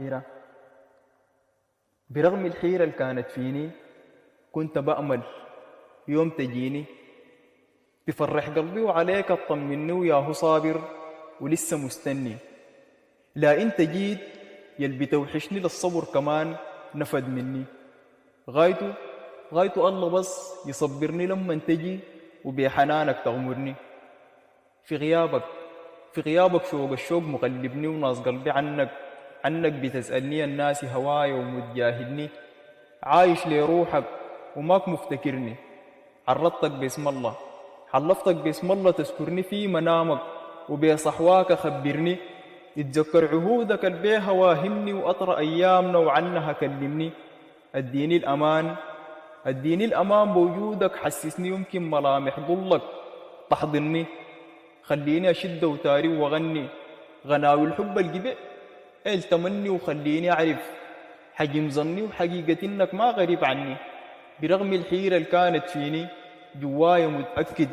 الحيرة. برغم الحيرة اللي كانت فيني كنت بأمل يوم تجيني تفرح قلبي وعليك اطمني وياهو صابر ولسه مستني. لا انت جيت يلبي توحشني للصبر كمان نفد مني. غايته غايته الله بس يصبرني لما تجي وبحنانك تغمرني. في غيابك في غيابك شوق الشوق مقلبني وناس قلبي عنك بتسألني الناس هواي ومتجاهدني. عايش لروحك وماك مفتكرني. عرضتك باسم الله حلفتك باسم الله تذكرني في منامك وبصحواك خبرني. اتذكر عهودك البيها واهمني وأطرى أيامنا وعنها كلمني. اديني الأمان بوجودك حسسني يمكن ملامح ضلك تحضني. خليني أشد وتاري وغني غناوي الحب الجبع التمني. وخليني أعرف حجم ظني وحقيقة إنك ما غريب عني. برغم الحيرة اللي كانت فيني جوايا متأكد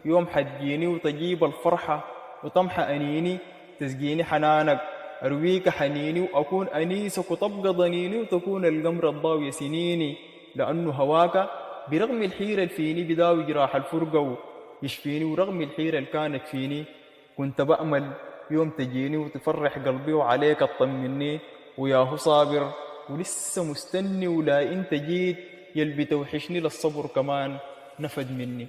يوم حتجيني وتجيب الفرحة وتمحى أنيني. تسقيني حنانك أرويك حنيني وأكون أنيسك وتبقى ضنيني وتكون القمر الضاوية سنيني. لأنه هواك برغم الحيرة اللي فيني بداوي جراح الفرقة ويشفيني. ورغم الحيرة اللي كانت فيني كنت بأمل يوم تجيني وتفرح قلبي وعليك اطمني وياهو صابر ولسه مستني. ولا انت جيت يلبي توحشني للصبر كمان نفد مني.